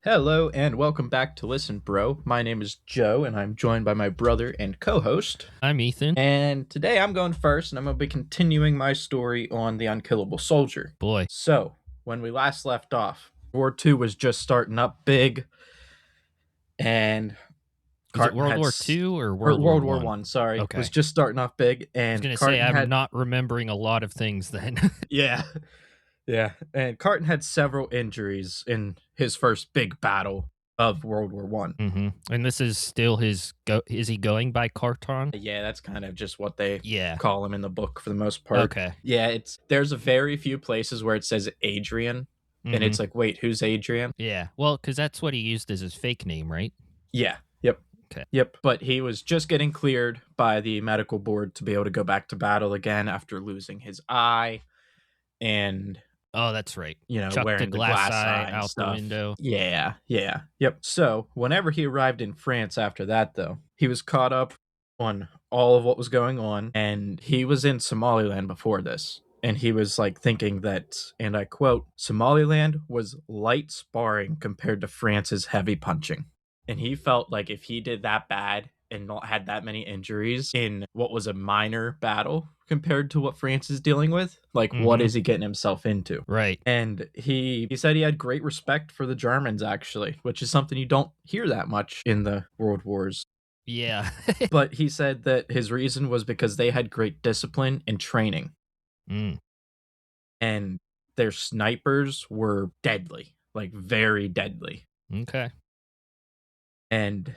Hello and welcome back to Listen Bro. My name is Joe and I'm joined by my brother and co-host. I'm Ethan. And today I'm going first and I'm going to be continuing my story on the Unkillable Soldier. Boy. So, when we last left off, World War II was just starting up big and Was it World War II or World War One, sorry. Okay. Was just starting off big and I was going to Carton say I'm had... not remembering a lot of things then. Yeah. Yeah, and Carton had several injuries in his first big battle of World War One. And this is still his is he going by Carton? Yeah, that's kind of just what they Yeah. call him in the book for the most part. Okay. Yeah, there's a very few places where it says Adrian, and it's like, wait, who's Adrian? Yeah, well, because that's what he used as his fake name, right? Yeah, yep. Okay. Yep, but he was just getting cleared by the medical board to be able to go back to battle again after losing his eye and... Oh, that's right. Chuck wearing the glass eye out stuff. the window. Yeah. Yep. So, whenever he arrived in France after that, though, he was caught up on all of what was going on, and he was in Somaliland before this. And he was like thinking that, and I quote, Somaliland was light sparring compared to France's heavy punching. And he felt like if he did that bad and not had that many injuries in what was a minor battle compared to what France is dealing with, like what is he getting himself into? Right. And he said he had great respect for the Germans, actually, which is something you don't hear that much in the World Wars. Yeah. But he said that his reason was because they had great discipline and training. And their snipers were deadly, like very deadly. Okay. And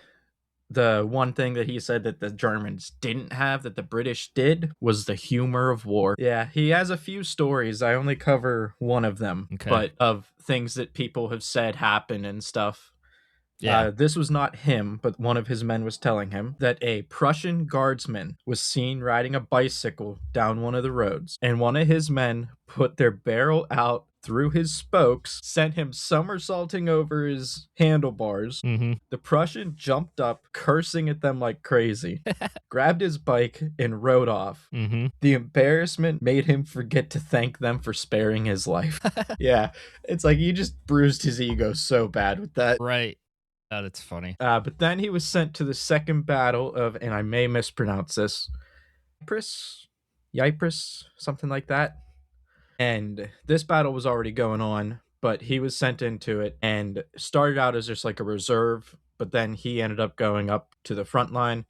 the one thing that he said that the Germans didn't have that the British did was the humor of war. Yeah, he has a few stories. I only cover one of them, but of things that people have said happen and stuff. Yeah. This was not him, but one of his men was telling him that a Prussian guardsman was seen riding a bicycle down one of the roads, and one of his men put their barrel out through his spokes, sent him somersaulting over his handlebars. The Prussian jumped up, cursing at them like crazy, grabbed his bike, and rode off. The embarrassment made him forget to thank them for sparing his life. Yeah, it's like you just bruised his ego so bad with that. Right. Oh, that's funny. But then he was sent to the second battle of, and I may mispronounce this, Ypres, something like that. And this battle was already going on, but he was sent into it and started out as just like a reserve, but then he ended up going up to the front line.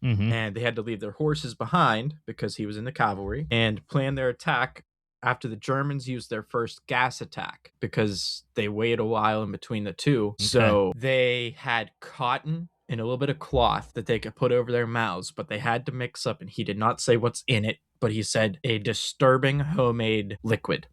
And they had to leave their horses behind because he was in the cavalry and plan their attack after the Germans used their first gas attack because they waited a while in between the two. So they had cotton and a little bit of cloth that they could put over their mouths, but they had to mix up, and he did not say what's in it, but he said a disturbing homemade liquid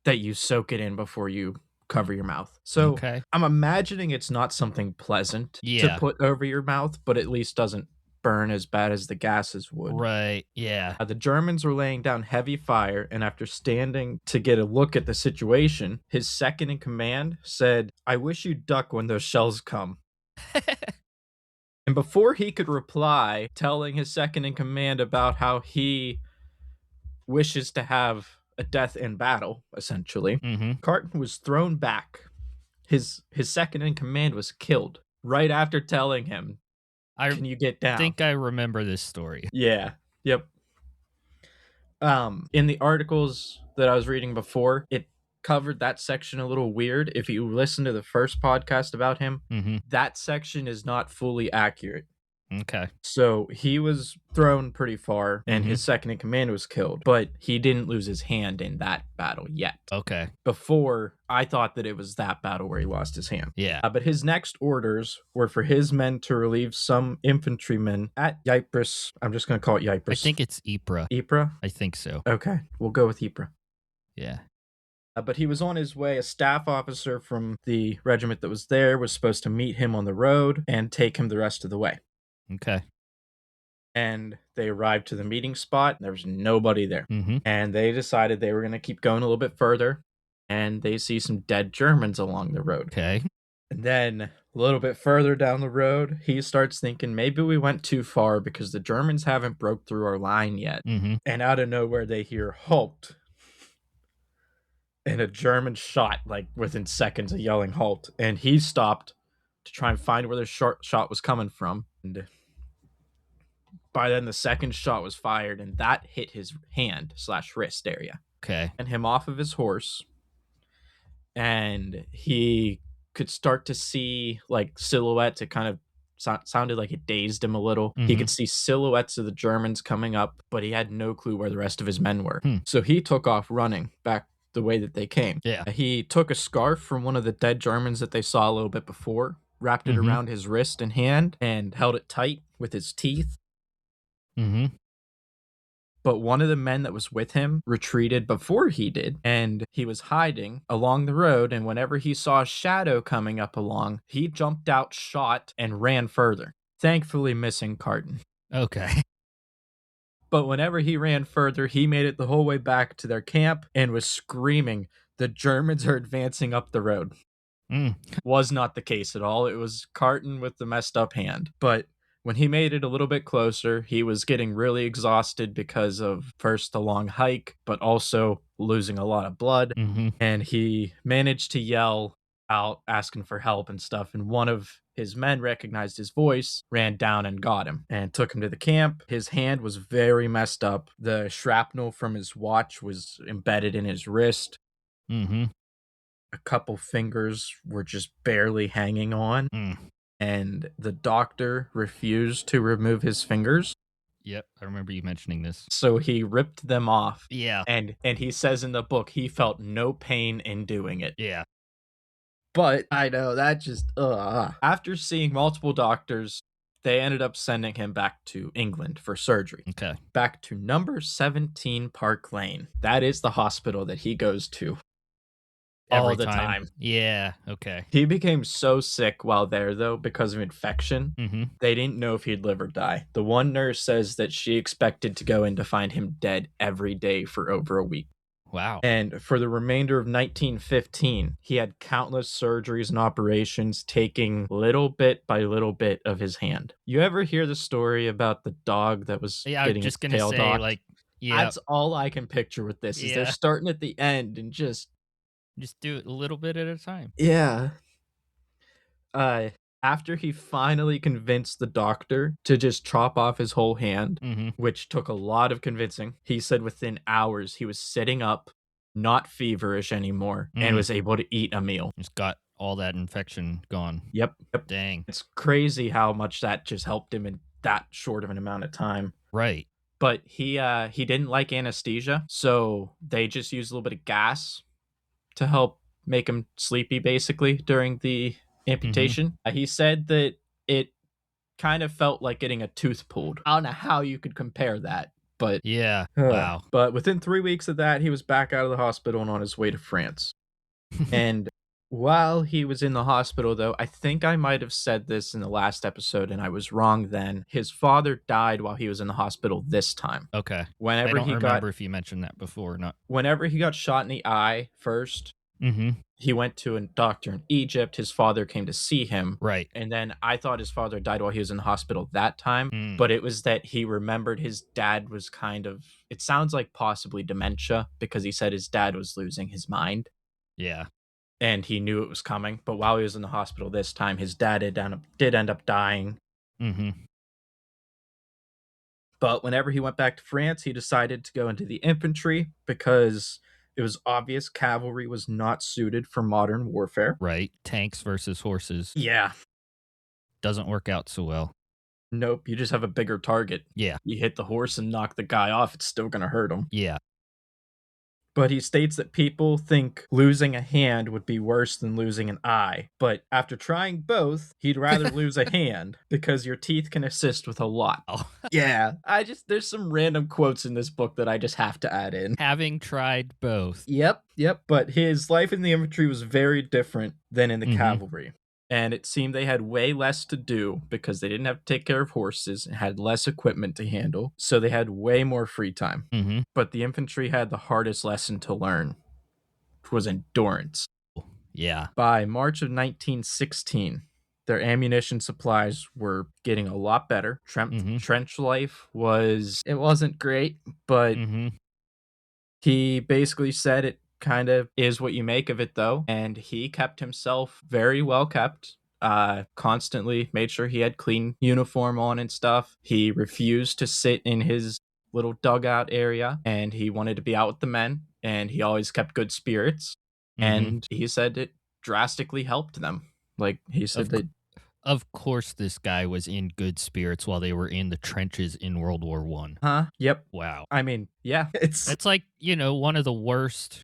that you soak it in before you cover your mouth. So I'm imagining it's not something pleasant to put over your mouth, but at least doesn't burn as bad as the gases would. Right, yeah. The Germans were laying down heavy fire, and after standing to get a look at the situation, his second in command said, I wish you'd duck when those shells come. And before he could reply, telling his second in command about how he wishes to have a death in battle, essentially, Carton was thrown back. His second in command was killed right after telling him, can you get down? I think I remember this story. Yeah. Yep. In the articles that I was reading before, it covered that section a little weird. If you listen to the first podcast about him, that section is not fully accurate. Okay. So he was thrown pretty far, and his second in command was killed, but he didn't lose his hand in that battle yet. Okay. Before, I thought that it was that battle where he lost his hand. Yeah. But his next orders were for his men to relieve some infantrymen at Ypres. I'm just going to call it Ypres. I think it's Ypres. Ypres? I think so. Okay, we'll go with Ypres. Yeah. But he was on his way. A staff officer from the regiment that was there was supposed to meet him on the road and take him the rest of the way. Okay. And they arrived to the meeting spot. There was nobody there. And they decided they were going to keep going a little bit further. And they see some dead Germans along the road. Okay. And then a little bit further down the road, he starts thinking, maybe we went too far because the Germans haven't broke through our line yet. And out of nowhere, they hear, halt. and a German shot like within seconds of yelling halt, and he stopped to try and find where the shot was coming from. And by then, the second shot was fired, and that hit his hand/wrist area Okay. and him off of his horse. And he could start to see like silhouettes. It kind of sounded like it dazed him a little. He Mhm. could see silhouettes of the Germans coming up, but he had no clue where the rest of his men were. Hmm. So he took off running back the way that they came. Yeah. He took a scarf from one of the dead Germans that they saw a little bit before, wrapped it Mhm. around his wrist and hand, and held it tight with his teeth. Mhm. But one of the men that was with him retreated before he did, and he was hiding along the road. And whenever he saw a shadow coming up along, he jumped out, shot, and ran further, thankfully missing Carton. Okay. But whenever he ran further, he made it the whole way back to their camp and was screaming, "The Germans are advancing up the road." Mm. Was not the case at all. It was Carton with the messed up hand. But when he made it a little bit closer, he was getting really exhausted because of first the long hike, but also losing a lot of blood. Mhm. And he managed to yell out, asking for help and stuff. And one of his men recognized his voice, ran down and got him and took him to the camp. His hand was very messed up. The shrapnel from his watch was embedded in his wrist. Mhm. A couple fingers were just barely hanging on, Mm. and the doctor refused to remove his fingers, Yep, I remember you mentioning this. so he ripped them off. Yeah. And he says in the book he felt no pain in doing it. Yeah. But I know that just after seeing multiple doctors, they ended up sending him back to England for surgery. Okay. Back to number 17 Park Lane. That is the hospital that he goes to all Every the time. time. Yeah. Okay. He became so sick while there, though, because of infection. Mhm. They didn't know if he'd live or die. The one nurse says that she expected to go in to find him dead every day for over a week. Wow. And for the remainder of 1915, he had countless surgeries and operations, taking little bit by little bit of his hand. You ever hear the story about the dog that was Yeah, I was getting its just gonna tail say, docked? like, yeah, That's all I can picture with this, is they're yeah. starting at the end and Just do it a little bit at a time. yeah. uh After he finally convinced the doctor to just chop off his whole hand, Mhm. which took a lot of convincing, he said within hours he was sitting up, not feverish anymore, and Mm. was able to eat a meal. Just got all that infection gone. Yep. Dang. It's crazy how much that just helped him in that short of an amount of time. Right. But he didn't like anesthesia, so they just used a little bit of gas to help make him sleepy basically during the Mhm. amputation. He said that it kind of felt like getting a tooth pulled. I don't know how you could compare that, but Yeah. Wow. but within 3 weeks of that, he was back out of the hospital and on his way to France. And while he was in the hospital, though, I think I might have said this in the last episode and I was wrong then. His father died while he was in the hospital this time. Okay. I Whenever don't he got remember if you mentioned that before or not. whenever he got shot in the eye first, Mhm. he went to a doctor in Egypt. His father came to see him. Right. And then I thought his father died while he was in the hospital that time, Mm. but it was that he remembered his dad was kind of, it sounds like possibly dementia, because he said his dad was losing his mind Yeah. and he knew it was coming. But while he was in the hospital this time, his dad did end up dying. Mhm. But whenever he went back to France, he decided to go into the infantry because it was obvious cavalry was not suited for modern warfare. Right. Tanks versus horses Yeah. doesn't work out so well. Nope, you just have a bigger target. Yeah. You hit the horse and knock the guy off, it's still gonna hurt him. Yeah. But he states that people think losing a hand would be worse than losing an eye. But after trying both, he'd rather lose a hand because your teeth can assist with a lot. Oh. Yeah, there's some random quotes in this book that I just have to add in. Having tried both. Yep. But his life in the infantry was very different than in the Mhm. cavalry. And it seemed they had way less to do because they didn't have to take care of horses and had less equipment to handle. So they had way more free time. Mhm. But the infantry had the hardest lesson to learn, which was endurance. Yeah. By March of 1916, their ammunition supplies were getting a lot better. Mhm. Trench life wasn't great, but Mhm. he basically said kind of is what you make of it, though. And he kept himself very well kept. Constantly made sure he had clean uniform on and stuff. He refused to sit in his little dugout area, and he wanted to be out with the men, and he always kept good spirits. Mm-hmm. And he said it drastically helped them. Like he said Of that, of course, this guy was in good spirits while they were in the trenches in World War One. huh? Yep. Wow. I mean, yeah, it's That's like, one of the worst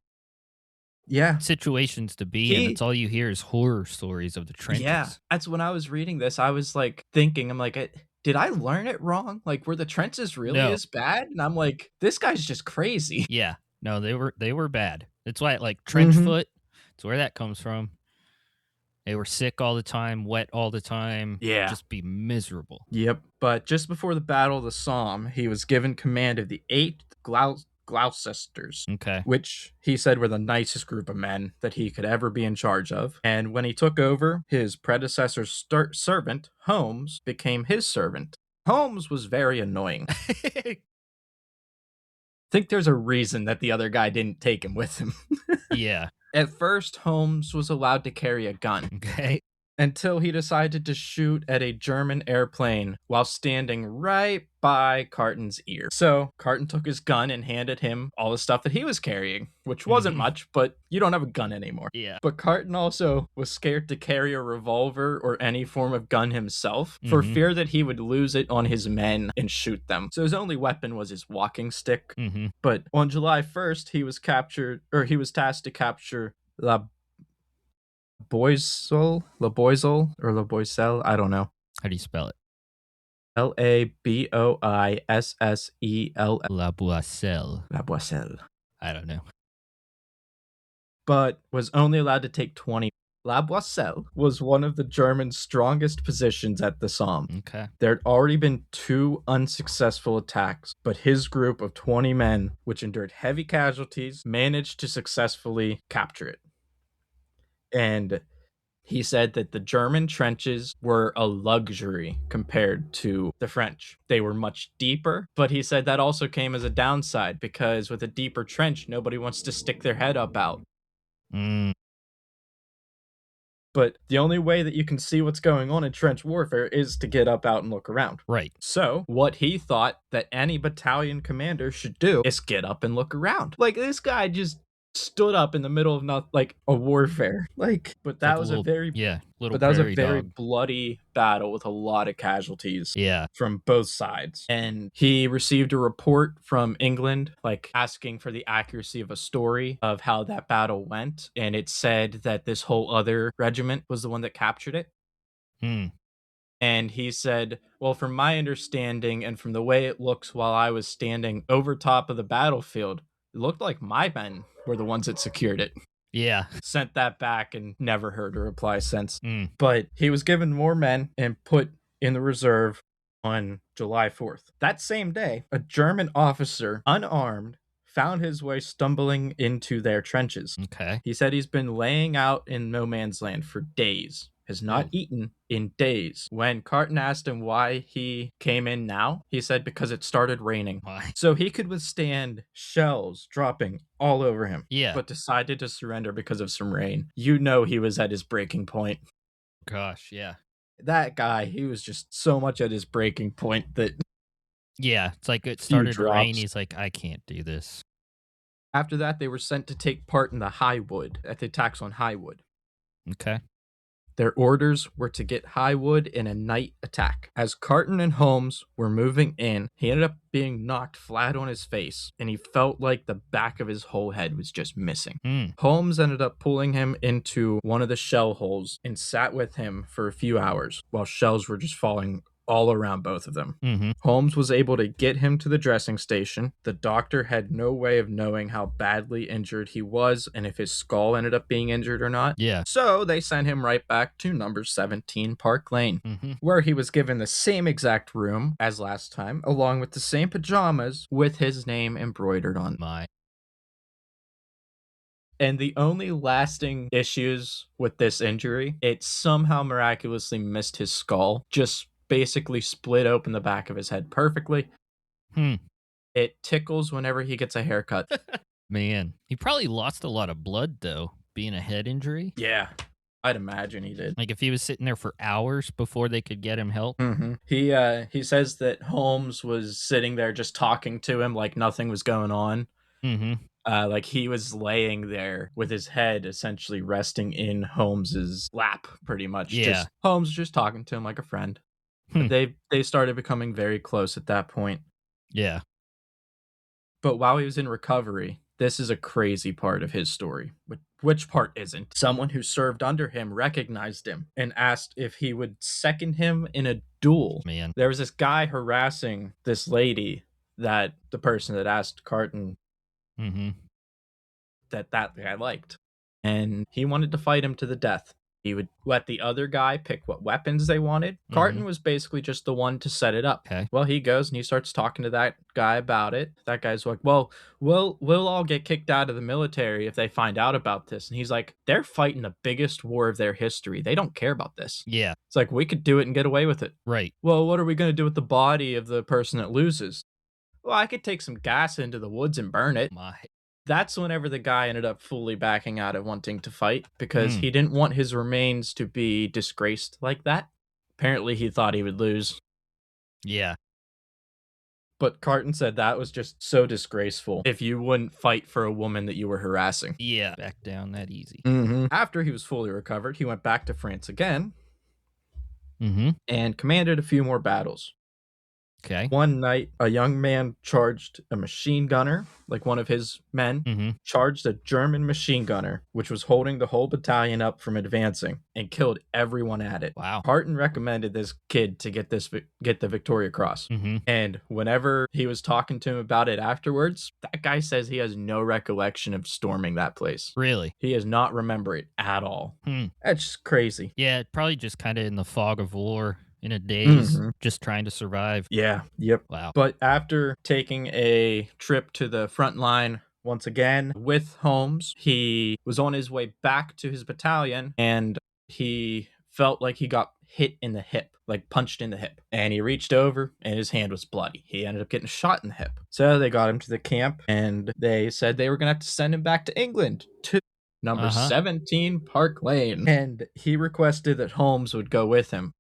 yeah. situations to be in. He That's all you hear is horror stories of the Yeah, trenches. that's when I was reading this, I was, like, thinking, I'm like, did I learn it wrong? Like, were the trenches really No. as bad?" And I'm like, "This guy's just crazy." Yeah. No, they were bad. That's why like trench Mhm. foot, it's where that comes from. They were sick all the time, wet all the time, Yeah. just be miserable. Yep. But just before the Battle of the Somme, he was given command of the 8th Gloucesters, Okay. which he said were the nicest group of men that he could ever be in charge of. And when he took over, his predecessor's servant, Holmes, became his servant. Holmes was very annoying. Think there's a reason that the other guy didn't take him with him. Yeah. At first, Holmes was allowed to carry a gun Okay. until he decided to shoot at a German airplane while standing right by Carton's ear. So Carton took his gun and handed him all the stuff that he was carrying, which wasn't Mhm. much, but you don't have a gun anymore. Yeah. But Carton also was scared to carry a revolver or any form of gun himself for Mhm. fear that he would lose it on his men and shoot them. So his only weapon was his walking stick. Mhm. But on July 1st, he was tasked to capture La La Boiselle, or La Boiselle, I don't know. How do you spell it? Laboisselle. La Boisselle. La Boiselle. I don't know. But was only allowed to take 20. La Boiselle was one of the Germans' strongest positions at the Somme. Okay. There had already been 2 unsuccessful attacks, but his group of 20 men, which endured heavy casualties, managed to successfully capture it. And he said that the German trenches were a luxury compared to the French. They were much deeper, but he said that also came as a downside because with a deeper trench, nobody wants to stick their head up out. Mm, But the only way that you can see what's going on in trench warfare is to get up out and look around. right. So, what he thought that any battalion commander should do is get up and look around. Like, this guy just stood up in the middle of a warfare. But It's like that a was a little, very yeah, little but that was a prairie very dog. bloody battle with a lot of casualties Yeah. from both sides. And he received a report from England, like asking for the accuracy of a story of how that battle went. And it said that this whole other regiment was the one that captured it. Hmm. And he said, well, from my understanding and from the way it looks while I was standing over top of the battlefield, it looked like my men were the ones that secured it. Yeah. Sent that back and never heard a reply since. Mm. But he was given more men and put in the reserve on July 4th. That same day, a German officer, unarmed, found his way stumbling into their trenches. Okay. He said he's been laying out in no man's land for days, has not eaten in days. When Carton asked him why he came in now, he said because it started raining. Why? So he could withstand shells dropping all over him, Yeah. but decided to surrender because of some rain. You know he was at his breaking point. Gosh. Yeah. That guy, he was just so much at his breaking point that Yeah. It's like it few started to rain. drops. He's like, I can't do this. After that, they were sent to take part in the Highwood, at the attacks on Highwood. Okay. Their orders were to get Highwood in a night attack. As Carton and Holmes were moving in, he ended up being knocked flat on his face, and he felt like the back of his whole head was just missing. Hmm. Holmes ended up pulling him into one of the shell holes and sat with him for a few hours while shells were just falling all around both of them. Mm-hmm. Holmes was able to get him to the dressing station. The doctor had no way of knowing how badly injured he was and if his skull ended up being injured or not. Yeah. So they sent him right back to number 17 Park Lane, Mm-hmm. where he was given the same exact room as last time, along with the same pajamas with his name embroidered on. My. And the only lasting issues with this injury, it somehow miraculously missed his skull, just basically split open the back of his head perfectly. Hmm. It tickles whenever he gets a haircut. Man, he probably lost a lot of blood though, being a head injury. Yeah, I'd imagine he did. Like if he was sitting there for hours before they could get him help. He says that Holmes was sitting there just talking to him like nothing was going on. Mm-hmm. Like he was laying there with his head essentially resting in Holmes's lap, pretty much. Yeah. Just Holmes just talking to him like a friend. Hmm. They started becoming very close at that point. Yeah. But while he was in recovery, this is a crazy part of his story. Which part isn't? Someone who served under him recognized him and asked if he would second him in a duel. Man. There was this guy harassing this lady that the person that asked Carton Mm-hmm. that guy liked. And he wanted to fight him to the death. He would let the other guy pick what weapons they wanted. Carton was basically just the one to set it up. Okay. Well, he goes and he starts talking to that guy about it. That guy's like, well, we'll all get kicked out of the military if they find out about this. And he's like, they're fighting the biggest war of their history. They don't care about this. Yeah. It's like, we could do it and get away with it. Right. Well, what are we going to do with the body of the person that loses? Well, I could take some gas into the woods and burn it. My. That's whenever the guy ended up fully backing out of wanting to fight because he didn't want his remains to be disgraced like that. Apparently, he thought he would lose. Yeah. But Carton said that was just so disgraceful if you wouldn't fight for a woman that you were harassing. Yeah. Back down that easy. After he was fully recovered, he went back to France again Mm-hmm. and commanded a few more battles. Okay. One night, a young man charged a machine gunner, like one of his men, charged a German machine gunner, which was holding the whole battalion up from advancing, and killed everyone at it. Wow. Carton recommended this kid to get the Victoria Cross. And whenever he was talking to him about it afterwards, that guy says he has no recollection of storming that place. Really? He does not remember it at all. That's just crazy. Yeah, probably just kind of in the fog of war. In a daze, Mhm. just trying to survive. Yeah, yep. Wow. But after taking a trip to the front line once again with Holmes, he was on his way back to his battalion and he felt like he got hit in the hip, like punched in the hip. And he reached over and his hand was bloody. He ended up getting shot in the hip. So they got him to the camp and they said they were going to have to send him back to England to number 17 Park Lane. And he requested that Holmes would go with him.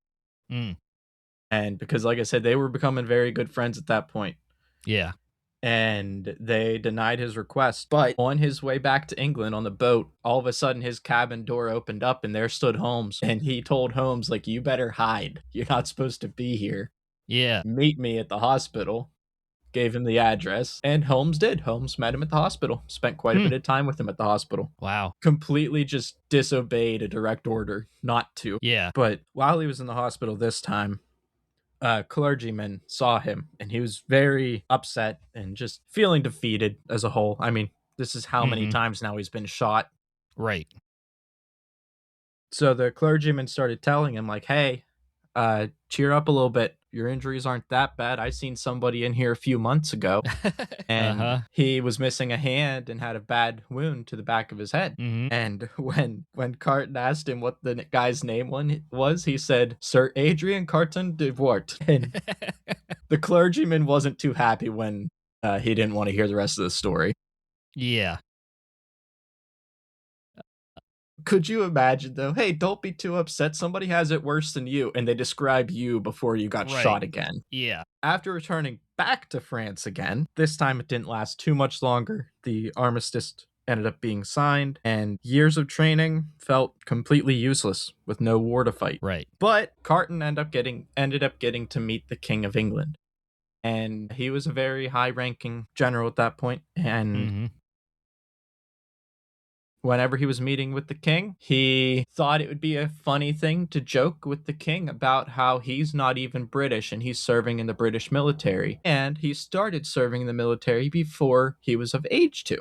And because, like I said, they were becoming very good friends at that point. Yeah. And they denied his request. But on his way back to England on the boat, all of a sudden his cabin door opened up and there stood Holmes. And he told Holmes, like, you better hide. You're not supposed to be here. Yeah. Meet me at the hospital. Gave him the address. And Holmes did. Holmes met him at the hospital. Spent quite a bit of time with him at the hospital. Wow. Completely just disobeyed a direct order not to. Yeah. But while he was in the hospital this time, a clergyman saw him and he was very upset and just feeling defeated as a whole. I mean, this is how many times now he's been shot. Right. So the clergyman started telling him, like, hey, cheer up a little bit. Your injuries aren't that bad. I seen somebody in here a few months ago and he was missing a hand and had a bad wound to the back of his head. And when Carton asked him what the guy's name was, he said, Sir Adrian Carton de Wiart. And the clergyman wasn't too happy when he didn't want to hear the rest of the story. Yeah. Could you imagine, though? Hey, don't be too upset. Somebody has it worse than you. And they describe you before you got shot again. Yeah. After returning back to France again, this time it didn't last too much longer. The armistice ended up being signed, and years of training felt completely useless with no war to fight. Right. But Carton ended up getting to meet the King of England. And he was a very high-ranking general at that point, and whenever he was meeting with the king, he thought it would be a funny thing to joke with the king about how he's not even British and he's serving in the British military. And he started serving in the military before he was of age to.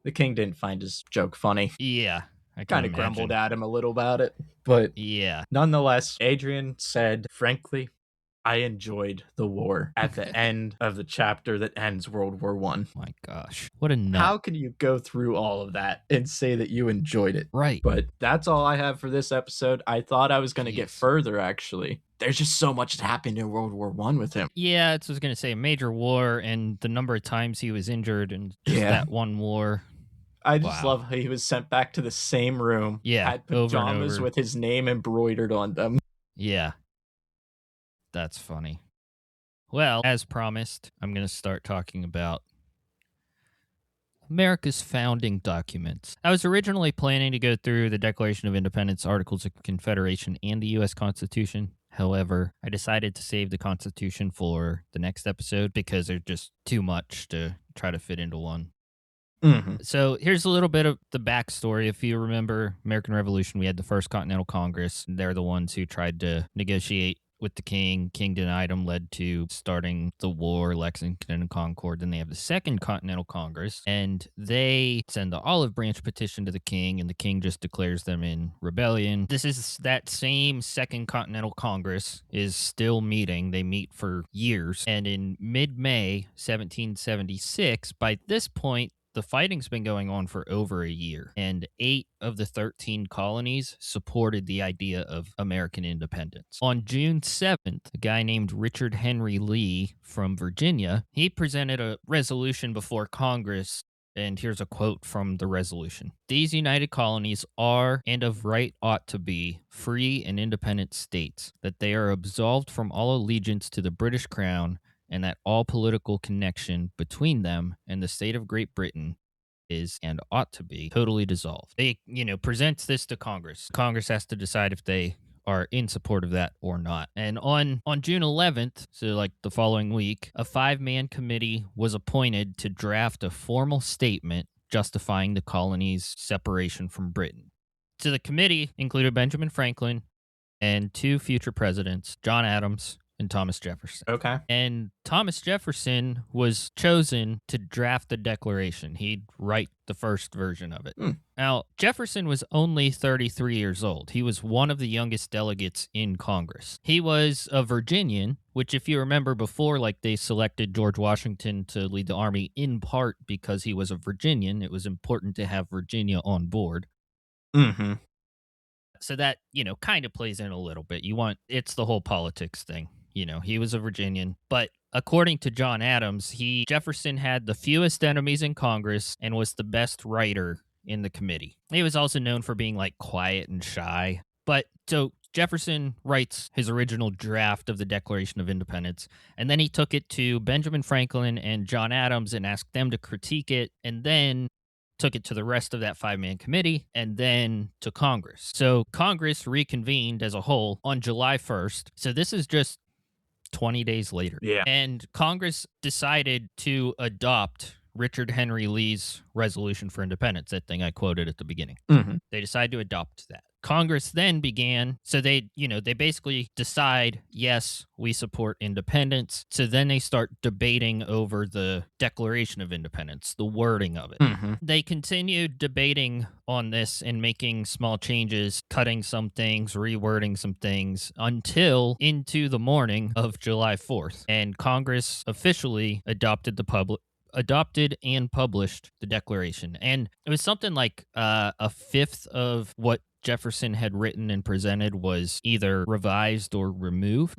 The king didn't find his joke funny. Yeah. I kind of grumbled at him a little about it. But yeah. Nonetheless, Adrian said, frankly, I enjoyed the war at the end of the chapter that ends World War I. My gosh. What a nut. How can you go through all of that and say that you enjoyed it? Right. But that's all I have for this episode. I thought I was going to get further, actually. there's just so much that happened in World War One with him. Yeah, it's I was gonna say a major war and the number of times he was injured and just Yeah. that one war. I just Wow. love how he was sent back to the same room, Yeah, had over and pajamas over. with his name embroidered on them. Yeah, that's funny. Well, as promised, I'm gonna start talking about America's founding documents. I was originally planning to go through the Declaration of Independence, Articles of Confederation, and the U.S. Constitution. However, I decided to save the Constitution for the next episode because there's just too much to try to fit into one. Mhm. So here's a little bit of the backstory. If you remember American Revolution, we had the First Continental Congress. They're the ones who tried to negotiate with the king. King denied them, led to starting the war, Lexington and Concord. Then they have the Second Continental Congress, and they send the olive branch petition to the king, and the king just declares them in rebellion. This is that same Second Continental Congress is still meeting. They meet for years. And in mid-May 1776, by this point, the fighting's been going on for over a year, and 8 of the 13 colonies supported the idea of American independence. On June 7th, a guy named Richard Henry Lee from Virginia, he presented a resolution before Congress. And here's a quote from the resolution. These united colonies are and of right ought to be free and independent states, that they are absolved from all allegiance to the British crown, and that all political connection between them and the state of Great Britain is and ought to be totally dissolved. They, presents this to Congress. Congress has to decide if they are in support of that or not. And on June 11th, so like the following week, a 5-man committee was appointed to draft a formal statement justifying the colony's separation from Britain. So the committee included Benjamin Franklin and 2 future presidents, John Adams and Thomas Jefferson. Okay. And Thomas Jefferson was chosen to draft the Declaration. He'd write the first version of it. Now, Jefferson was only 33 years old. He was one of the youngest delegates in Congress. He was a Virginian, which, if you remember before, like they selected George Washington to lead the army in part because he was a Virginian. It was important to have Virginia on board. Mhm. So that, kind of plays in a little bit. It's the whole politics thing. He was a Virginian, but according to John Adams, Jefferson had the fewest enemies in Congress and was the best writer in the committee. He was also known for being like quiet and shy. But so Jefferson writes his original draft of the Declaration of Independence, and then he took it to Benjamin Franklin and John Adams and asked them to critique it, and then took it to the rest of that 5-man committee, and then to Congress. So Congress reconvened as a whole on July 1st. So this is just 20 days later. Yeah. And Congress decided to adopt Richard Henry Lee's resolution for independence, that thing I quoted at the beginning. Mhm. They decided to adopt that. Congress then began, so they basically decide, yes, we support independence. So then they start debating over the Declaration of Independence, the wording of it. Mhm. They continued debating on this and making small changes, cutting some things, rewording some things until into the morning of July 4th. And Congress officially adopted and published the Declaration. And it was something like a fifth of what Jefferson had written and presented was either revised or removed.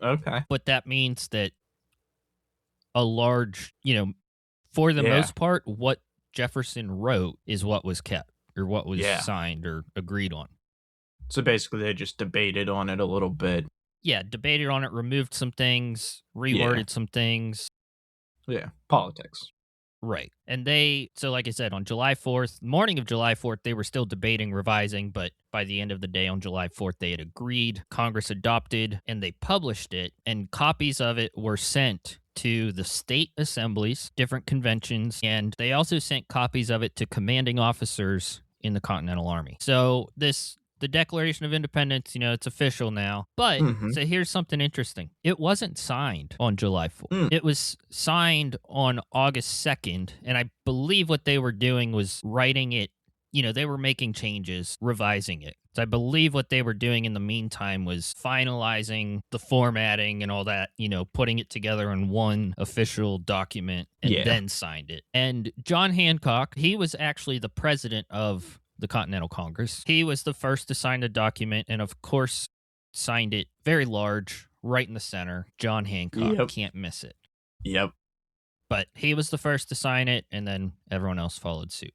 Okay. But that means that a large, for the Yeah. most part, what Jefferson wrote is what was kept or what was Yeah. signed or agreed on. So basically, they just debated on it a little bit. Yeah, debated on it, removed some things, reworded some things. Yeah. Politics. Right. And so like I said, on July 4th, morning of July 4th, they were still debating, revising, but by the end of the day on July 4th, they had agreed. Congress adopted and they published it, and copies of it were sent to the state assemblies, different conventions, and they also sent copies of it to commanding officers in the Continental Army. So the Declaration of Independence, it's official now. But Mhm. so here's something interesting. It wasn't signed on July 4th. It was signed on August 2nd. And I believe what they were doing was writing it, they were making changes, revising it. So I believe what they were doing in the meantime was finalizing the formatting and all that, putting it together in one official document and then signed it. And John Hancock, he was actually the president of the Continental Congress. He was the first to sign the document. And of course, signed it very large, right in the center. John Hancock, Yep. can't miss it. Yep. But he was the first to sign it, and then everyone else followed suit.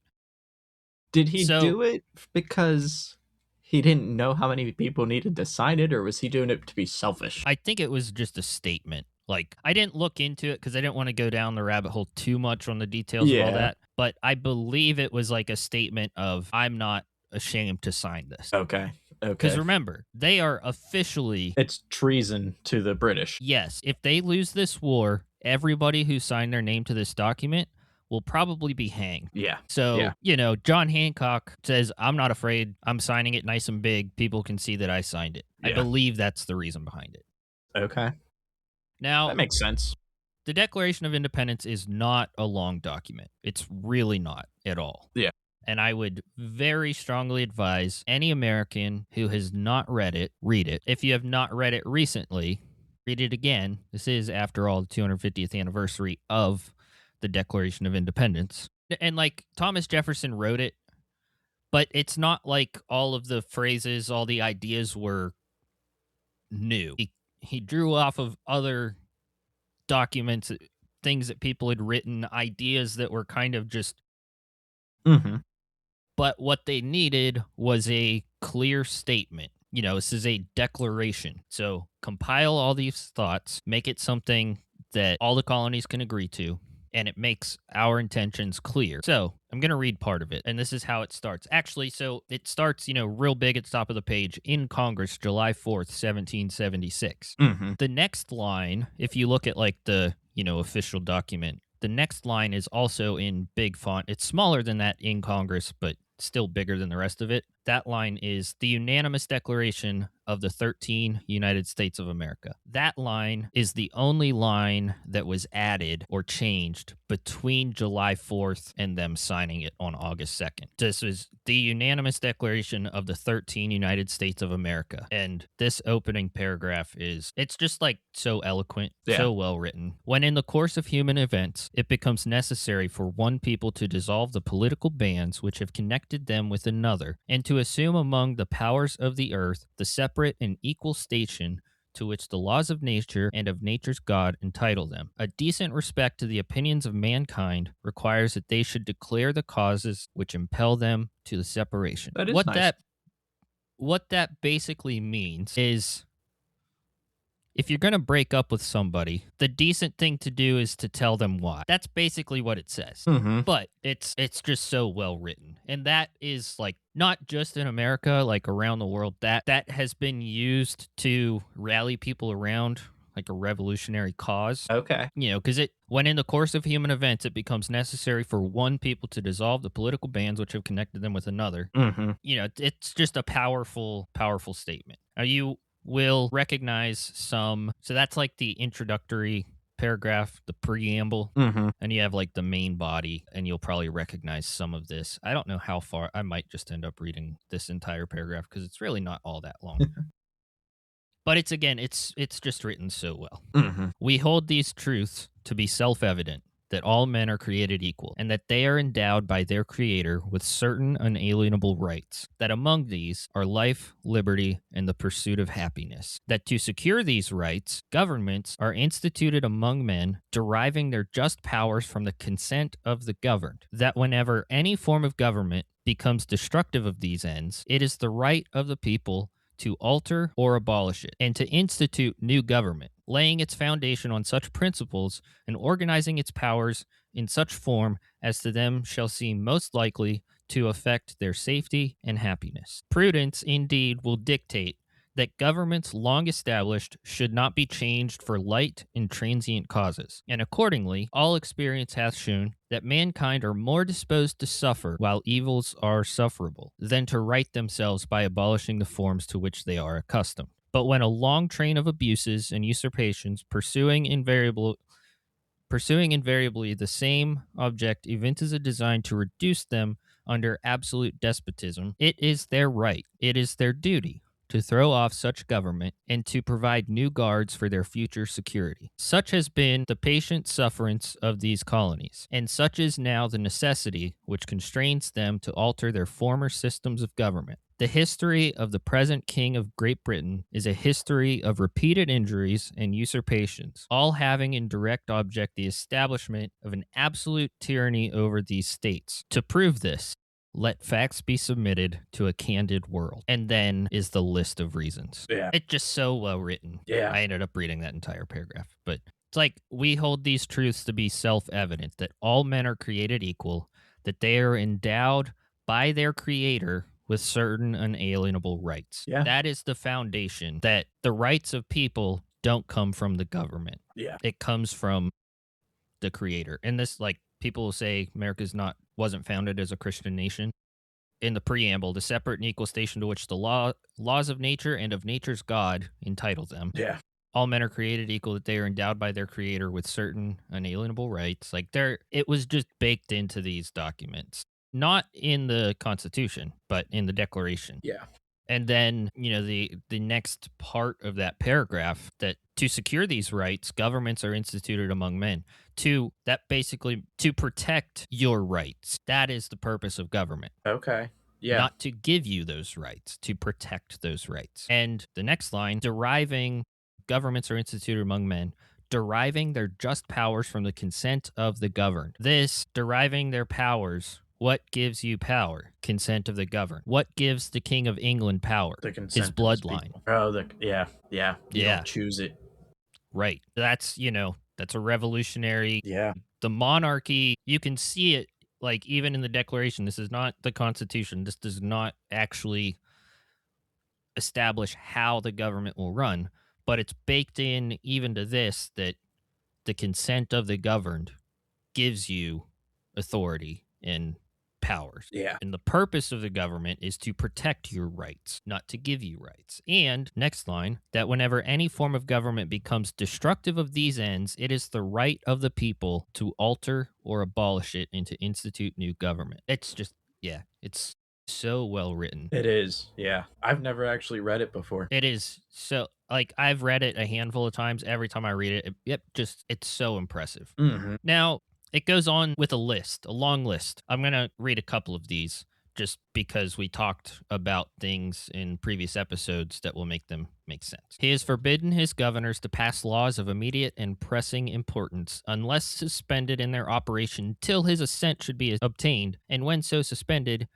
Did he So do it because he didn't know how many people needed to sign it, or was he doing it to be selfish? I think it was just a statement. Like, I didn't look into it because I didn't want to go down the rabbit hole too much on the details of all Yeah. that. But I believe it was like a statement of, I'm not ashamed to sign this. Okay. Because Okay. remember, they are officially, It's treason to the British. yes, if they lose this war, everybody who signed their name to this document will probably be hanged. Yeah. So, Yeah. John Hancock says, I'm not afraid. I'm signing it nice and big. People can see that I signed it. I Yeah. believe that's the reason behind it. Okay. Now, That makes sense. the Declaration of Independence is not a long document. It's really not at all. Yeah. And I would very strongly advise any American who has not read it, read it. If you have not read it recently, read it again. This is, after all, the 250th anniversary of the Declaration of Independence. And like Thomas Jefferson wrote it, but it's not like all of the phrases, all the ideas were new. He drew off of other documents, things that people had written, ideas that were kind of just, Mm-hmm. but what they needed was a clear statement. This is a declaration. So compile all these thoughts, make it something that all the colonies can agree to, and it makes our intentions clear. So I'm going to read part of it, and this is how it starts. Actually, so it starts, real big at the top of the page, in Congress, July 4th, 1776. Mm-hmm. The next line, if you look at like the, official document, the next line is also in big font. It's smaller than that in Congress, but still bigger than the rest of it. That line is the unanimous declaration of the 13 United States of America. That line is the only line that was added or changed between July 4th and them signing it on August 2nd. This is the unanimous declaration of the 13 United States of America. And this opening paragraph it's just like so eloquent, so well written. When in the course of human events, it becomes necessary for one people to dissolve the political bands which have connected them with another, and to assume among the powers of the earth the separate and equal station to which the laws of nature and of nature's God entitle them. A decent respect to the opinions of mankind requires that they should declare the causes which impel them to the separation. That is nice. What that basically means is, if you're going to break up with somebody, the decent thing to do is to tell them why. That's basically what it says. Mm-hmm. But it's just so well written. And that is like not just in America, like around the world. That has been used to rally people around like a revolutionary cause. Okay. Because when in the course of human events, it becomes necessary for one people to dissolve the political bands which have connected them with another. Mm-hmm. It's just a powerful, powerful statement. Now, you will recognize some. So that's like the introductory paragraph, the preamble, Mm-hmm. and you have like the main body, and you'll probably recognize some of this. I don't know how far. I might just end up reading this entire paragraph because it's really not all that long. But it's just written so well. Mm-hmm. We hold these truths to be self-evident, that all men are created equal, and that they are endowed by their Creator with certain unalienable rights, that among these are life, liberty, and the pursuit of happiness, that to secure these rights, governments are instituted among men, deriving their just powers from the consent of the governed, that whenever any form of government becomes destructive of these ends, it is the right of the people to alter or abolish it, and to institute new government, laying its foundation on such principles and organizing its powers in such form as to them shall seem most likely to affect their safety and happiness. Prudence, indeed, will dictate that governments long established should not be changed for light and transient causes, and accordingly, all experience hath shown that mankind are more disposed to suffer while evils are sufferable than to right themselves by abolishing the forms to which they are accustomed. But when a long train of abuses and usurpations pursuing invariably the same object evinces a design to reduce them under absolute despotism, it is their right, it is their duty to throw off such government and to provide new guards for their future security. Such has been the patient sufferance of these colonies, and such is now the necessity which constrains them to alter their former systems of government. The history of the present King of Great Britain is a history of repeated injuries and usurpations, all having in direct object the establishment of an absolute tyranny over these states. To prove this, let facts be submitted to a candid world. And then is the list of reasons. Yeah. It's just so well written. Yeah. I ended up reading that entire paragraph. But it's like, we hold these truths to be self evident that all men are created equal, that they are endowed by their creator with certain unalienable rights. Yeah. That is the foundation, that the rights of people don't come from the government. Yeah. It comes from the creator. And this, like, people will say America's wasn't founded as a Christian nation. In the preamble, the separate and equal station to which the laws of nature and of nature's God entitle them. Yeah. All men are created equal, that they are endowed by their creator with certain unalienable rights. Like, it was just baked into these documents. Not in the Constitution, but in the Declaration. Yeah. And then, the next part of that paragraph, that to secure these rights, governments are instituted among men. To protect your rights. That is the purpose of government. Okay. Yeah. Not to give you those rights, to protect those rights. And the next line, governments are instituted among men, deriving their just powers from the consent of the governed. This, deriving their powers, what gives you power? Consent of the governed. What gives the King of England power? The consent His of bloodline. people. Oh, yeah. You don't choose it. Right. That's, that's a revolutionary. Yeah. The monarchy, you can see it, like, even in the Declaration. This is not the Constitution. This does not actually establish how the government will run, but it's baked in even to this, that the consent of the governed gives you authority and powers. Yeah. And the purpose of the government is to protect your rights, not to give you rights. And next line, that whenever any form of government becomes destructive of these ends, it is the right of the people to alter or abolish it and to institute new government. It's just, it's so well written. It is. Yeah. I've never actually read it before. It is so, like, I've read it a handful of times. Every time I read it, it's so impressive. Mm-hmm. Now, it goes on with a long list. I'm going to read a couple of these just because we talked about things in previous episodes that will make them make sense. He has forbidden his governors to pass laws of immediate and pressing importance unless suspended in their operation till his assent should be obtained, and when so suspended,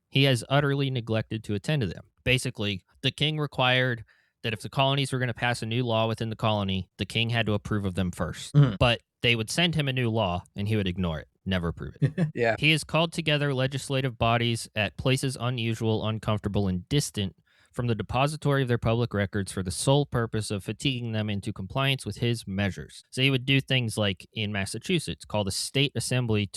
he has utterly neglected to attend to them. Basically, the king required that if the colonies were going to pass a new law within the colony, the king had to approve of them first. Mhm. But they would send him a new law, and he would ignore it, never approve it. Yeah. He has called together legislative bodies at places unusual, uncomfortable, and distant from the depository of their public records for the sole purpose of fatiguing them into compliance with his measures. So he would do things like in Massachusetts, call the state assembly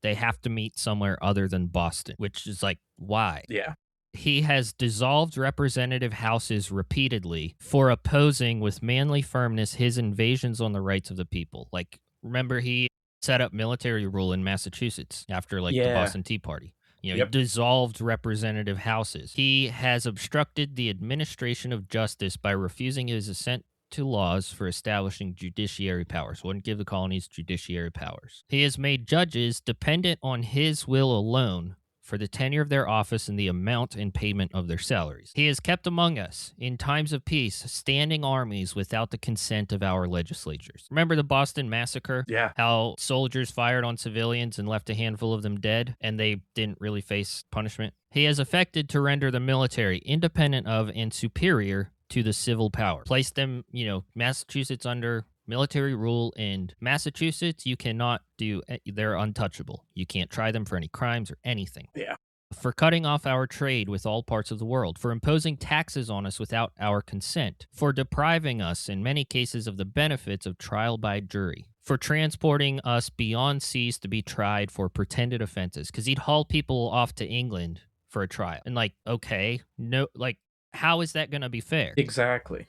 they have to meet somewhere other than Boston, which is like, why? Yeah. He has dissolved representative houses repeatedly for opposing with manly firmness his invasions on the rights of the people. Like, remember, he set up military rule in Massachusetts after, like, the Boston Tea Party. He dissolved representative houses. He has obstructed the administration of justice by refusing his assent to laws for establishing judiciary powers. Wouldn't give the colonies judiciary powers. He has made judges dependent on his will alone for the tenure of their office and the amount and payment of their salaries. He has kept among us, in times of peace, standing armies without the consent of our legislatures. Remember the Boston Massacre? Yeah. How soldiers fired on civilians and left a handful of them dead, and they didn't really face punishment? He has affected to render the military independent of and superior to the civil power. Placed them, Massachusetts under military rule. In Massachusetts, you cannot they're untouchable. You can't try them for any crimes or anything. Yeah. For cutting off our trade with all parts of the world, for imposing taxes on us without our consent, for depriving us in many cases of the benefits of trial by jury, for transporting us beyond seas to be tried for pretended offenses, because he'd haul people off to England for a trial. And how is that going to be fair? Exactly.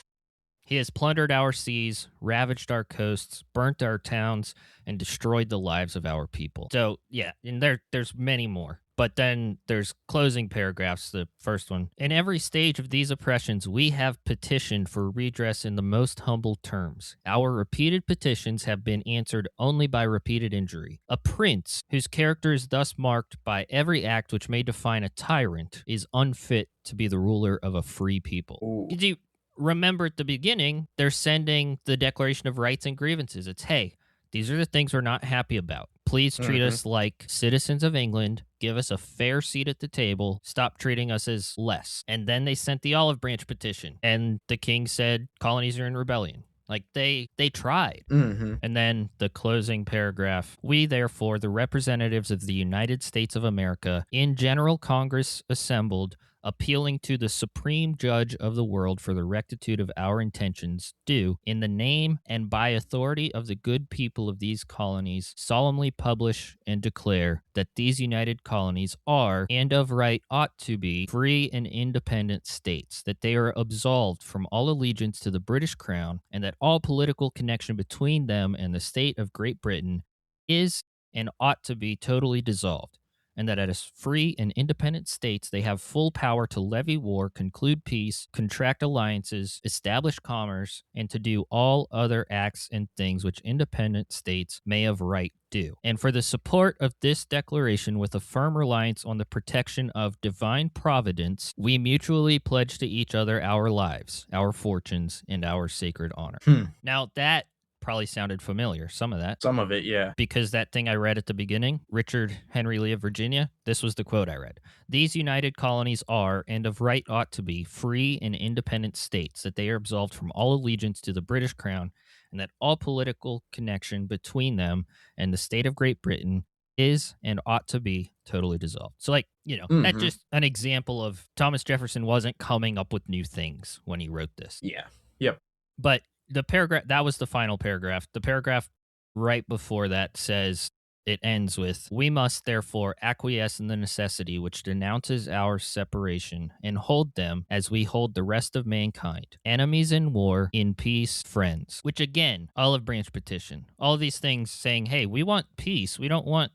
He has plundered our seas, ravaged our coasts, burnt our towns, and destroyed the lives of our people. So, yeah, and there's many more. But then there's closing paragraphs, the first one. In every stage of these oppressions, we have petitioned for redress in the most humble terms. Our repeated petitions have been answered only by repeated injury. A prince whose character is thus marked by every act which may define a tyrant is unfit to be the ruler of a free people. Ooh. Did you remember at the beginning, they're sending the Declaration of Rights and Grievances? It's, hey, these are the things we're not happy about. Please treat Mm-hmm. us like citizens of England. Give us a fair seat at the table. Stop treating us as less. And then they sent the olive branch petition, and the king said colonies are in rebellion. Like they tried. Mm-hmm. And then the closing paragraph. We, therefore, the representatives of the United States of America, in General Congress assembled, appealing to the supreme judge of the world for the rectitude of our intentions, do, in the name and by authority of the good people of these colonies, solemnly publish and declare that these united colonies are, and of right ought to be, free and independent states, that they are absolved from all allegiance to the British crown, and that all political connection between them and the state of Great Britain is and ought to be totally dissolved, and that as free and independent states they have full power to levy war, conclude peace, contract alliances, establish commerce, and to do all other acts and things which independent states may of right do. And for the support of this declaration, with a firm reliance on the protection of divine providence, we mutually pledge to each other our lives, our fortunes, and our sacred honor. Hmm. Now that probably sounded familiar, some of that, Some of it, yeah. because that thing I read at the beginning, Richard Henry Lee of Virginia, this was the quote I read. These united colonies are, and of right ought to be, free and independent states, that they are absolved from all allegiance to the British crown, and that all political connection between them and the state of Great Britain is and ought to be totally dissolved. So, like, that's Mm-hmm. just an example of Thomas Jefferson wasn't coming up with new things when he wrote this. Yeah. Yep. But the paragraph, that was the final paragraph. The paragraph right before that says, it ends with, we must therefore acquiesce in the necessity which denounces our separation and hold them as we hold the rest of mankind, enemies in war, in peace, friends. Which again, olive branch petition, all of these things saying, hey, we want peace. We don't want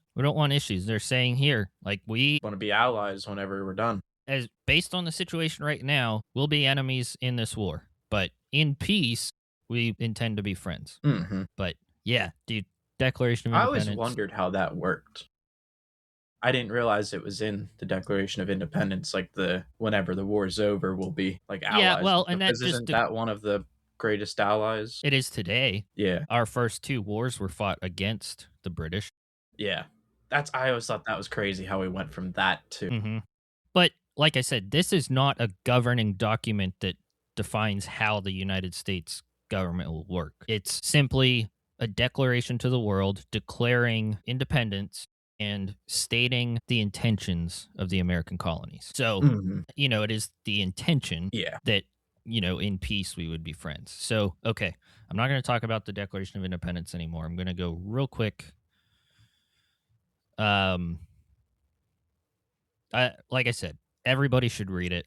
issues. They're saying here, like, we, Want to be allies whenever we're done. as based on the situation right now, we'll be enemies in this war. But in peace, we intend to be friends. Mm-hmm. But yeah, dude, Declaration of I always Independence. wondered how that worked. I didn't realize it was in the Declaration of Independence, like whenever the war's over, we'll be like allies. Yeah, well, and that because just isn't that one of the greatest allies? it is today. Yeah. Our first two wars were fought against the British. Yeah. I always thought that was crazy how we went from that to Mm-hmm. But like I said, this is not a governing document that defines how the United States government will work. It's simply a declaration to the world declaring independence and stating the intentions of the American colonies. So, Mhm. it is the intention Yeah. that, in peace we would be friends. So, okay, I'm not going to talk about the Declaration of Independence anymore. I'm going to go real quick. Like I said, everybody should read it.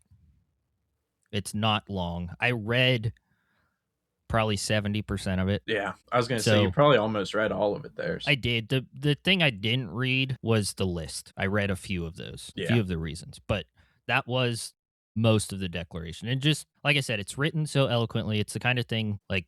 It's not long. I read probably 70% of it. Yeah. I was gonna say So you probably almost read all of it there. I did. The thing I didn't read was the list. I read a few of those, a Yeah. few of the reasons, but that was most of the declaration. And just like I said, it's written so eloquently. It's the kind of thing, like,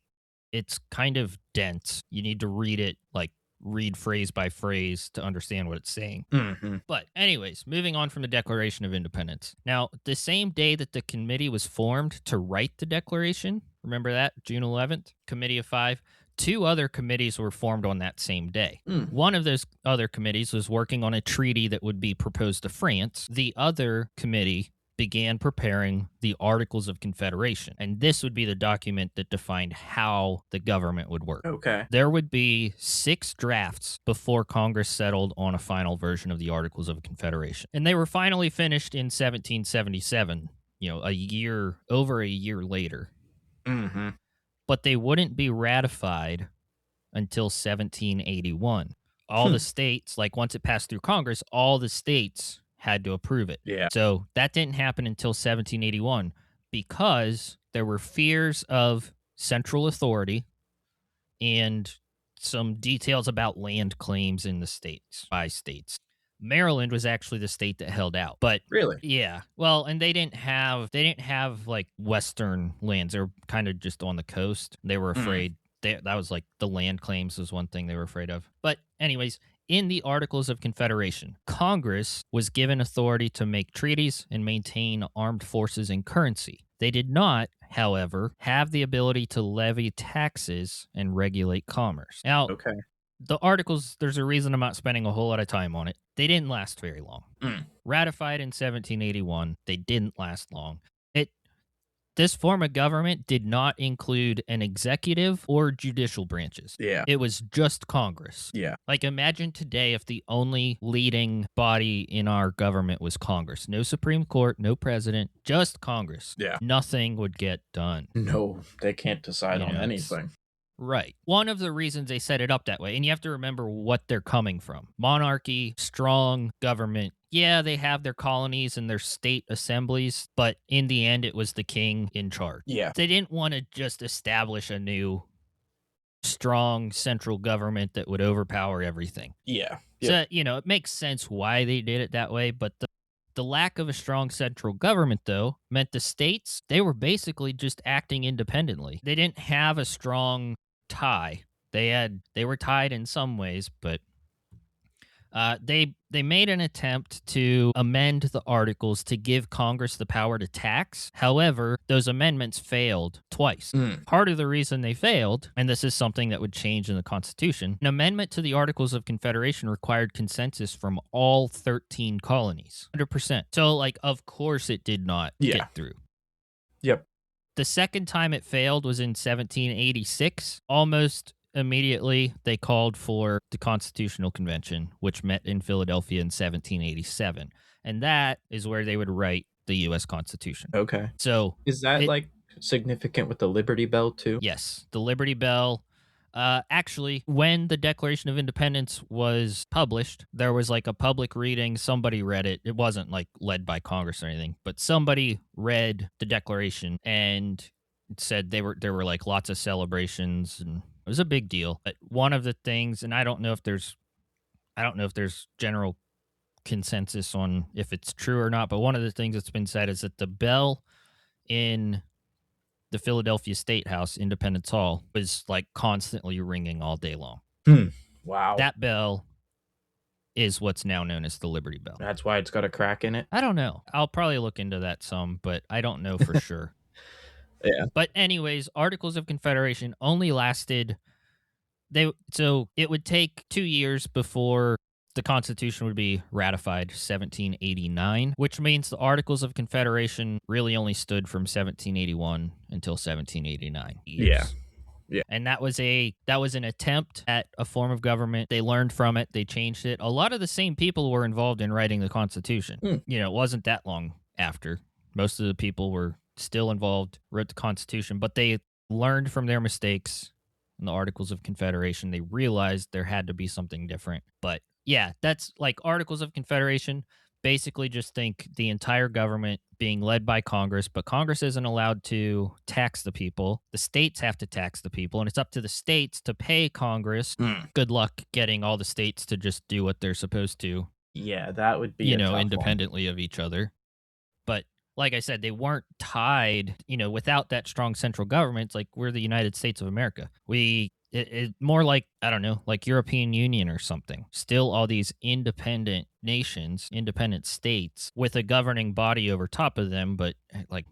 it's kind of dense. You need to read it, like, read phrase by phrase to understand what it's saying. Mm-hmm. But anyways, moving on from the Declaration of Independence. Now, the same day that the committee was formed to write the Declaration, remember that, June 11th, Committee of Five, two other committees were formed on that same day. One of those other committees was working on a treaty that would be proposed to France. The other committee began preparing the Articles of Confederation, and this would be the document that defined how the government would work. Okay. There would be 6 drafts before Congress settled on a final version of the Articles of Confederation. And they were finally finished in 1777, over a year later. Mm-hmm. But they wouldn't be ratified until 1781. All the states, like, once it passed through Congress, all the states had to approve it. Yeah. So that didn't happen until 1781 because there were fears of central authority and some details about land claims in the states by states. Maryland was actually the state that held out. But Really? yeah, well, and they didn't have like western lands. They were kind of just on the coast. They were afraid that was like the land claims was one thing they were afraid of. But anyways, in the Articles of Confederation, Congress was given authority to make treaties and maintain armed forces and currency. They did not, however, have the ability to levy taxes and regulate commerce. Now, Okay. the articles, there's a reason I'm not spending a whole lot of time on it. They didn't last very long. Ratified in 1781, they didn't last long. This form of government did not include an executive or judicial branches. Yeah. It was just Congress. Yeah. Like, imagine today if the only leading body in our government was Congress. No Supreme Court, no president, just Congress. Yeah. Nothing would get done. No, they can't decide on anything. Right. One of the reasons they set it up that way, and you have to remember what they're coming from. Monarchy, strong government. Yeah, they have their colonies and their state assemblies, but in the end, it was the king in charge. Yeah. They didn't want to just establish a new strong central government that would overpower everything. Yeah. So, it makes sense why they did it that way, but the lack of a strong central government, though, meant the states, they were basically just acting independently. They didn't have a strong tie. They were tied in some ways, but they made an attempt to amend the articles to give Congress the power to tax. However, those amendments failed twice. Part of the reason they failed, and this is something that would change in the Constitution, an amendment to the Articles of Confederation required consensus from all 13 colonies, 100%. So, of course it did not get through. Yep. The second time it failed was in 1786. Almost immediately, they called for the Constitutional Convention, which met in Philadelphia in 1787. And that is where they would write the U.S. Constitution. Okay. So is that significant with the Liberty Bell too? Yes. The Liberty Bell. Actually, when the Declaration of Independence was published, there was a public reading. Somebody read it. It wasn't led by Congress or anything, but somebody read the Declaration and it said there were lots of celebrations and it was a big deal. But one of the things, and I don't know if there's general consensus on if it's true or not, but one of the things that's been said is that the bell in the Philadelphia State House, Independence Hall, was constantly ringing all day long. Wow. That bell is what's now known as the Liberty Bell. That's why it's got a crack in it? I don't know. I'll probably look into that some, but I don't know for sure. Yeah. But anyways, Articles of Confederation only lasted so it would take 2 years before the Constitution would be ratified, 1789, which means the Articles of Confederation really only stood from 1781 until 1789 years. Yeah. And that was an attempt at a form of government. They learned from it. They changed it. A lot of the same people were involved in writing the Constitution. It wasn't that long after. Most of the people were still involved, wrote the Constitution, but they learned from their mistakes in the Articles of Confederation. They realized there had to be something different. But yeah, that's Articles of Confederation. Basically, just think the entire government being led by Congress, but Congress isn't allowed to tax the people. The states have to tax the people, and it's up to the states to pay Congress. Good luck getting all the states to just do what they're supposed to. Yeah, that would be independently of each other. But like I said, they weren't tied, without that strong central government. It's we're the United States of America. It more I don't know, European Union or something. Still all these independent nations, independent states with a governing body over top of them, but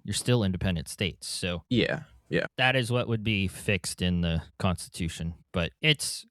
you're still independent states. So yeah. That is what would be fixed in the Constitution. But it's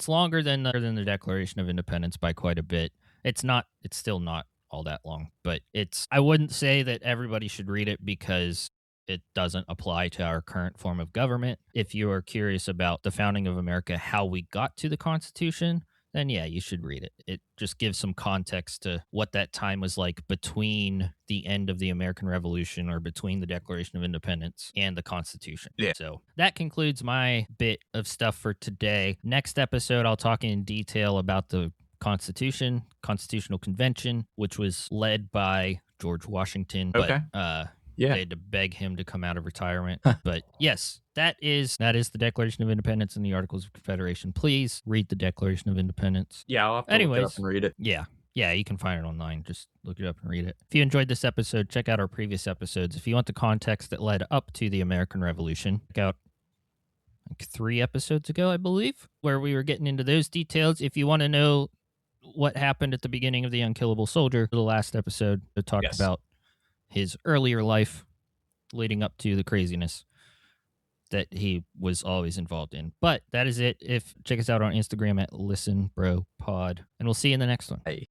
longer than the Declaration of Independence by quite a bit. It's still not all that long, but I wouldn't say that everybody should read it because it doesn't apply to our current form of government. If you are curious about the founding of America, how we got to the Constitution, then yeah, you should read it. It just gives some context to what that time was like between the end of the American Revolution or between the Declaration of Independence and the Constitution. Yeah. So that concludes my bit of stuff for today. Next episode, I'll talk in detail about the Constitution, Constitutional Convention, which was led by George Washington. Okay. But, yeah. They had to beg him to come out of retirement. But yes, that is the Declaration of Independence and the Articles of Confederation. Please read the Declaration of Independence. Yeah, I'll have to look it up and read it. Yeah. Yeah, you can find it online. Just look it up and read it. If you enjoyed this episode, check out our previous episodes. If you want the context that led up to the American Revolution, check out like 3 episodes ago, I believe, where we were getting into those details. If you want to know what happened at the beginning of the Unkillable Soldier, the last episode that talked Yes. about his earlier life leading up to the craziness that he was always involved in. But that is it. If check us out on Instagram at listenbropod, and we'll see you in the next one. Hey.